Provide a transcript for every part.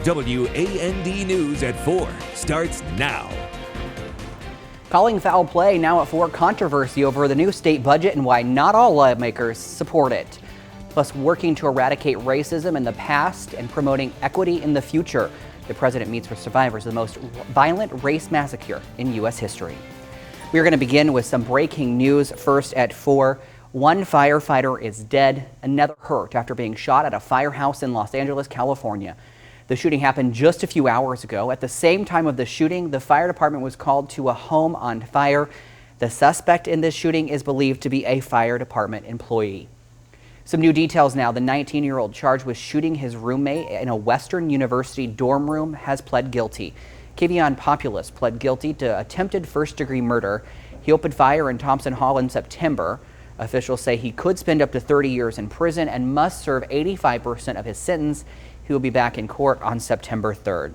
WAND News at 4 starts now. Calling foul play now at 4, controversy over the new state budget and why not all lawmakers support it. Plus, working to eradicate racism in the past and promoting equity in the future. The president meets with survivors of the most violent race massacre in U.S. history. We are going to begin with some breaking news. First at 4, one firefighter is dead, another hurt after being shot at a firehouse in Los Angeles, California. The shooting happened just a few hours ago. At the same time of the shooting, the fire department was called to a home on fire. The suspect in this shooting is believed to be a fire department employee. Some new details now. The 19-year-old charged with shooting his roommate in a Western University dorm room has pled guilty. Kevion Populus pled guilty to attempted first-degree murder. He opened fire in Thompson Hall in September. Officials say he could spend up to 30 years in prison and must serve 85% of his sentence. He will be back in court on September 3rd.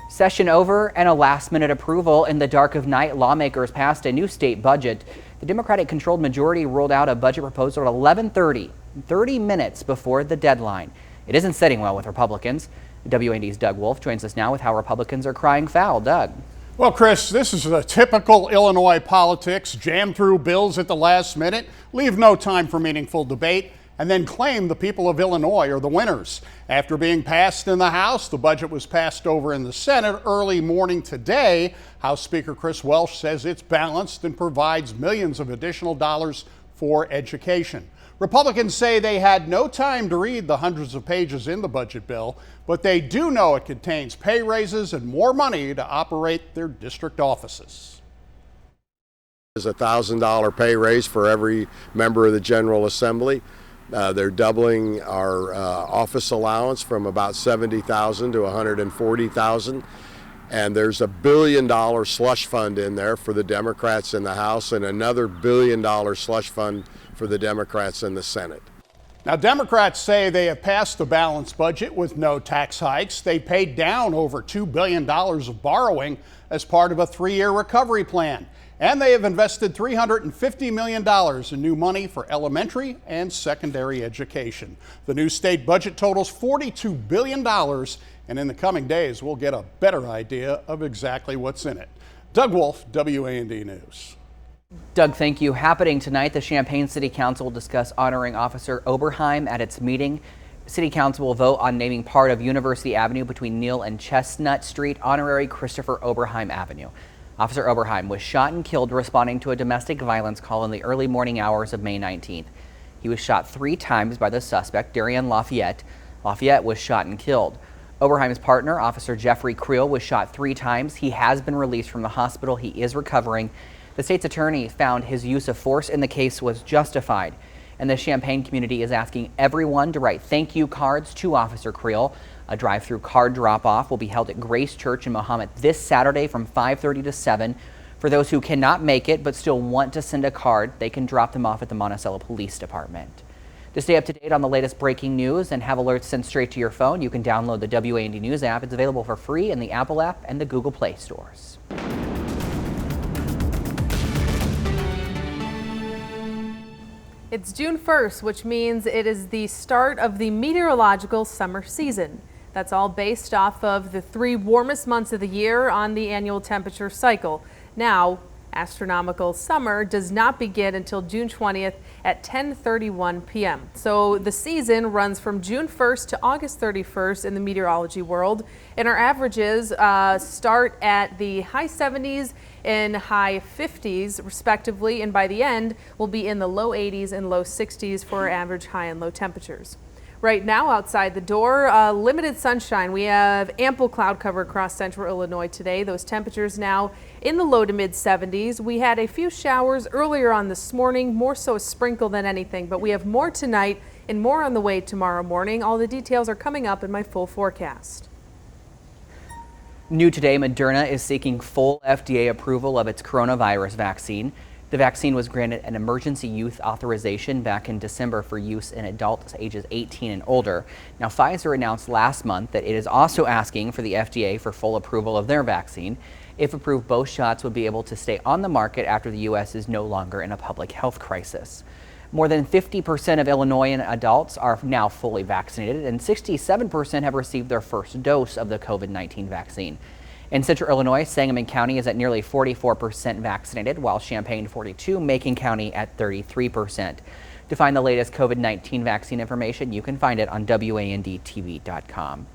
Session over and a last-minute approval. In the dark of night, lawmakers passed a new state budget. The Democratic-controlled majority rolled out a budget proposal at 11:30, 30 minutes before the deadline. It isn't sitting well with Republicans. WAND's Doug Wolf joins us now with how Republicans are crying foul. Doug. Well, Chris, this is a typical Illinois politics. Jam through bills at the last minute, leave no time for meaningful debate, and then claim the people of Illinois are the winners. After being passed in the House, the budget was passed over in the Senate early morning today. House Speaker Chris Welch says it's balanced and provides millions of additional dollars for education. Republicans say they had no time to read the hundreds of pages in the budget bill, but they do know it contains pay raises and more money to operate their district offices. There's a $1,000 pay raise for every member of the General Assembly. They're doubling our office allowance from about $70,000 to $140,000. And there's a $1 billion slush fund in there for the Democrats in the House and another $1 billion slush fund for the Democrats in the Senate. Now, Democrats say they have passed a balanced budget with no tax hikes. They paid down over $2 billion of borrowing as part of a 3-year recovery plan. And they have invested $350 million in new money for elementary and secondary education. The new state budget totals $42 billion, and in the coming days, we'll get a better idea of exactly what's in it. Doug Wolf, WAND News. Doug, thank you. Happening tonight, the Champaign City Council will discuss honoring Officer Oberheim at its meeting. City Council will vote on naming part of University Avenue between Neal and Chestnut Street honorary Christopher Oberheim Avenue. Officer Oberheim was shot and killed responding to a domestic violence call in the early morning hours of May 19th. He was shot 3 times by the suspect, Darian Lafayette. Lafayette was shot and killed. Oberheim's partner, Officer Jeffrey Creel, was shot 3 times. He has been released from the hospital. He is recovering. The state's attorney found his use of force in the case was justified. And the Champaign community is asking everyone to write thank you cards to Officer Creel. A drive-through card drop-off will be held at Grace Church in Mahomet this Saturday from 5:30 to 7. For those who cannot make it but still want to send a card, they can drop them off at the Monticello Police Department. To stay up to date on the latest breaking news and have alerts sent straight to your phone, you can download the WAND News app. It's available for free in the Apple app and the Google Play stores. It's June 1st, which means it is the start of the meteorological summer season. That's all based off of the 3 warmest months of the year on the annual temperature cycle. Now, astronomical summer does not begin until June 20th at 10:31 p.m. So the season runs from June 1st to August 31st in the meteorology world, and our averages start at the high 70s and high 50s respectively, and by the end we'll be in the low 80s and low 60s for our average high and low temperatures. Right now outside the door, limited sunshine. We have ample cloud cover across central Illinois today. Those temperatures now in the low to mid 70s. We had a few showers earlier on this morning, more so a sprinkle than anything, but we have more tonight and more on the way tomorrow morning. All the details are coming up in my full forecast. New today, Moderna is seeking full FDA approval of its coronavirus vaccine. The vaccine was granted an emergency use authorization back in December for use in adults ages 18 and older. Now, Pfizer announced last month that it is also asking for the FDA for full approval of their vaccine. If approved, both shots would be able to stay on the market after the U.S. is no longer in a public health crisis. More than 50% of Illinoisan adults are now fully vaccinated, and 67% have received their first dose of the COVID-19 vaccine. In Central Illinois, Sangamon County is at nearly 44% vaccinated, while Champaign 42%, Macon County at 33%. To find the latest COVID-19 vaccine information, you can find it on WANDTV.com.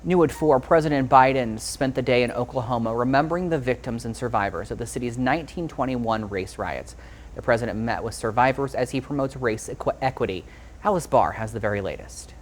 New at 4, President Biden spent the day in Oklahoma remembering the victims and survivors of the city's 1921 race riots. The president met with survivors as he promotes race equity. Alice Barr has the very latest.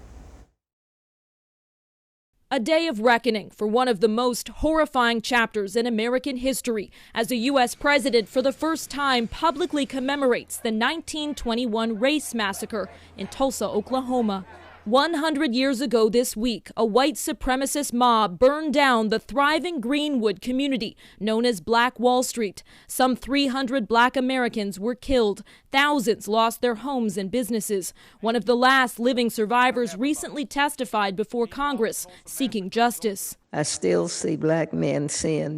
A day of reckoning for one of the most horrifying chapters in American history as the U.S. president for the first time publicly commemorates the 1921 race massacre in Tulsa, Oklahoma. 100 years ago this week, a white supremacist mob burned down the thriving Greenwood community known as Black Wall Street. Some 300 Black Americans were killed. Thousands lost their homes and businesses. One of the last living survivors recently testified before Congress seeking justice. I still see Black men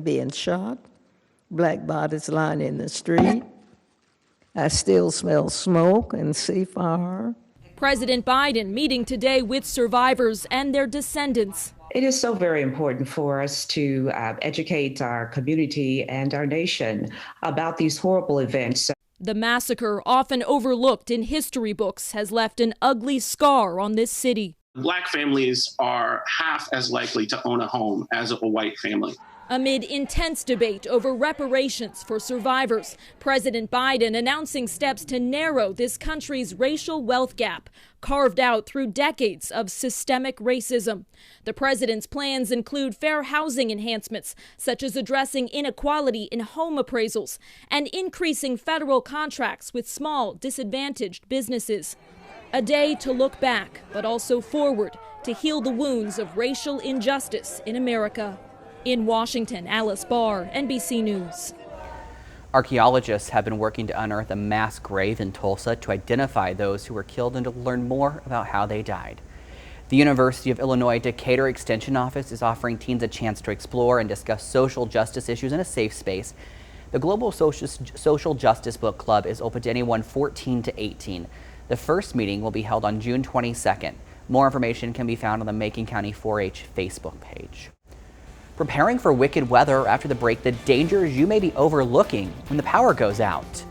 being shot, Black bodies lying in the street. I still smell smoke and see fire. President Biden meeting today with survivors and their descendants. It is so very important for us to educate our community and our nation about these horrible events. The massacre, often overlooked in history books, has left an ugly scar on this city. Black families are half as likely to own a home as a white family. Amid intense debate over reparations for survivors, President Biden announcing steps to narrow this country's racial wealth gap, carved out through decades of systemic racism. The president's plans include fair housing enhancements, such as addressing inequality in home appraisals and increasing federal contracts with small, disadvantaged businesses. A day to look back, but also forward to heal the wounds of racial injustice in America. In Washington, Alice Barr, NBC News. Archaeologists have been working to unearth a mass grave in Tulsa to identify those who were killed and to learn more about how they died. The University of Illinois Decatur Extension Office is offering teens a chance to explore and discuss social justice issues in a safe space. The Global Social Justice Book Club is open to anyone 14 to 18. The first meeting will be held on June 22nd. More information can be found on the Macon County 4-H Facebook page. Preparing for wicked weather after the break, the dangers you may be overlooking when the power goes out.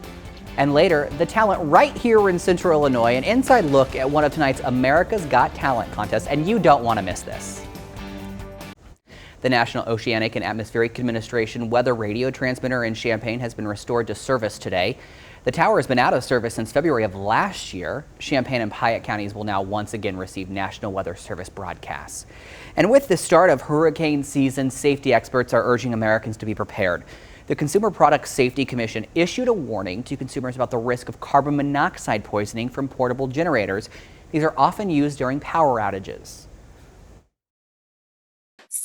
And later, the talent right here in Central Illinois, an inside look at one of tonight's America's Got Talent contest, and you don't want to miss this. The National Oceanic and Atmospheric Administration weather radio transmitter in Champaign has been restored to service today. The tower has been out of service since February of last year. Champaign and Piatt counties will now once again receive National Weather Service broadcasts. And with the start of hurricane season, safety experts are urging Americans to be prepared. The Consumer Product Safety Commission issued a warning to consumers about the risk of carbon monoxide poisoning from portable generators. These are often used during power outages.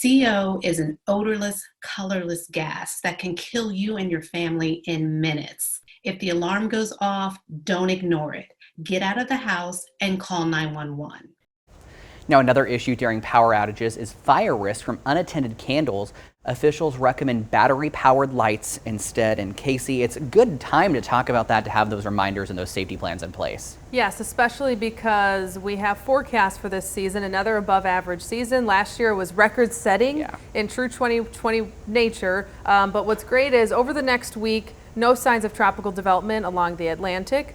CO is an odorless, colorless gas that can kill you and your family in minutes. If the alarm goes off, don't ignore it. Get out of the house and call 911. Now, another issue during power outages is fire risk from unattended candles. Officials recommend battery-powered lights instead. And Casey, it's a good time to talk about that, to have those reminders and those safety plans in place. Yes, especially because we have forecasts for this season, another above-average season. Last year was record-setting in true 2020 nature. But what's great is over the next week, no signs of tropical development along the Atlantic.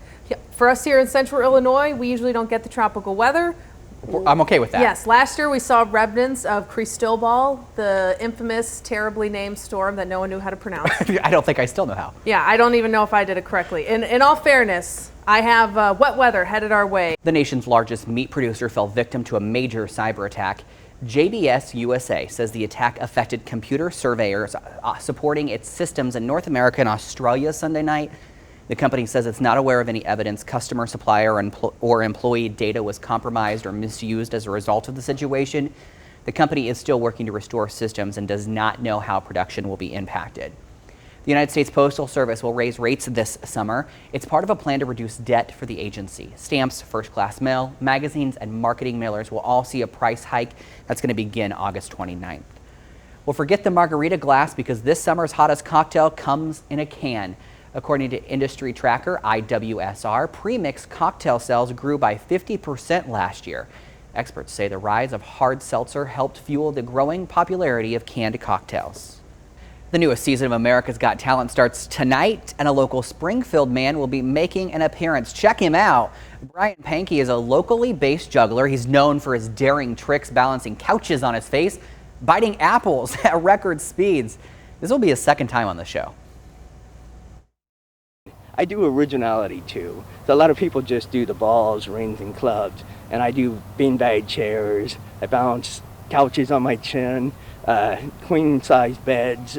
For us here in Central Illinois, we usually don't get the tropical weather. I'm okay with that. Yes, last year we saw remnants of Cristobal, the infamous, terribly named storm that no one knew how to pronounce. I don't think I still know how. Yeah, I don't even know if I did it correctly. In all fairness, I have wet weather headed our way. The nation's largest meat producer fell victim to a major cyber attack. JBS USA says the attack affected computer surveyors supporting its systems in North America and Australia Sunday night. The company says it's not aware of any evidence customer, supplier, or employee data was compromised or misused as a result of the situation. The company is still working to restore systems and does not know how production will be impacted. The United States Postal Service will raise rates this summer. It's part of a plan to reduce debt for the agency. Stamps, first-class mail, magazines, and marketing mailers will all see a price hike that's going to begin August 29th. Well, forget the margarita glass, because this summer's hottest cocktail comes in a can. According to industry tracker IWSR, pre-mixed cocktail sales grew by 50% last year. Experts say the rise of hard seltzer helped fuel the growing popularity of canned cocktails. The newest season of America's Got Talent starts tonight, and a local Springfield man will be making an appearance. Check him out. Brian Pankey is a locally based juggler. He's known for his daring tricks, balancing couches on his face, biting apples at record speeds. This will be his second time on the show. I do originality too. So a lot of people just do the balls, rings, and clubs, and I do beanbag chairs. I balance couches on my chin, queen size beds.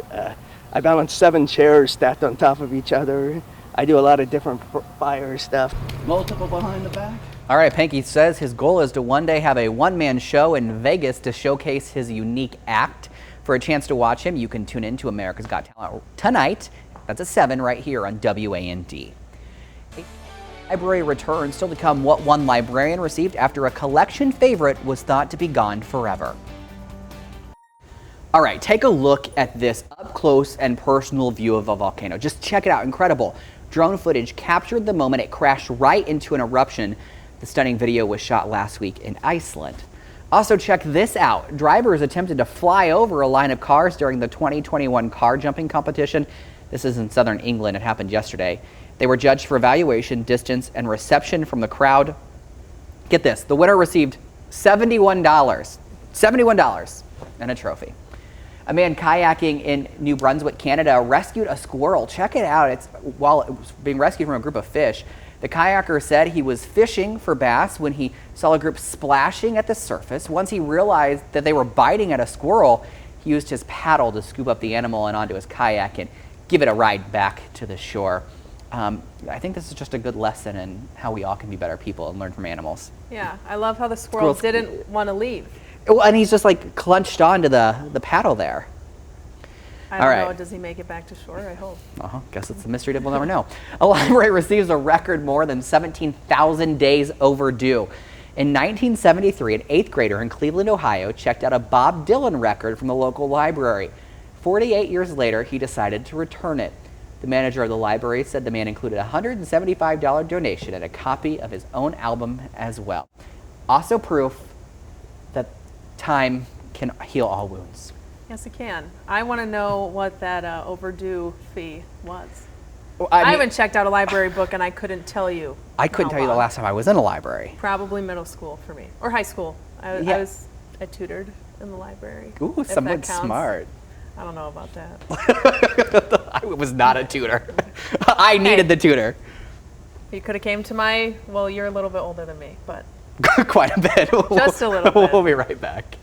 I balance 7 chairs stacked on top of each other. I do a lot of different fire stuff. Multiple behind the back. All right, Pankey says his goal is to one day have a one-man show in Vegas to showcase his unique act. For a chance to watch him, you can tune in to America's Got Talent tonight. That's at 7 right here on WAND. Library returns. Still to come, what one librarian received after a collection favorite was thought to be gone forever. All right, take a look at this up close and personal view of a volcano. Just check it out, incredible. Drone footage captured the moment it crashed right into an eruption. The stunning video was shot last week in Iceland. Also check this out. Drivers attempted to fly over a line of cars during the 2021 car jumping competition. This is in southern England. It happened yesterday. They were judged for evaluation, distance, and reception from the crowd. Get this, the winner received $71. $71 and a trophy. A man kayaking in New Brunswick, Canada, rescued a squirrel. Check it out. While it was being rescued from a group of fish. The kayaker said he was fishing for bass when he saw a group splashing at the surface. Once he realized that they were biting at a squirrel, he used his paddle to scoop up the animal and onto his kayak and give it a ride back to the shore. I think this is just a good lesson in how we all can be better people and learn from animals. Yeah, I love how the squirrel didn't want to leave. Well, and he's just like clutched onto the paddle there. I don't know. Does he make it back to shore? I hope. Guess it's a mystery that we'll never know. A library receives a record more than 17,000 days overdue. In 1973, an 8th grader in Cleveland, Ohio, checked out a Bob Dylan record from the local library. 48 years later, he decided to return it. The manager of the library said the man included a $175 donation and a copy of his own album as well. Also proof that time can heal all wounds. Yes, it can. I want to know what that overdue fee was. Well, I haven't checked out a library book, and I couldn't tell you. I couldn't tell you the last time I was in a library. Probably middle school for me, or high school. I tutored in the library. Ooh, someone smart. I don't know about that. I was not a tutor. I needed the tutor. You could have came to my, well, you're a little bit older than me, but. Quite a bit. Just a little bit. We'll be right back.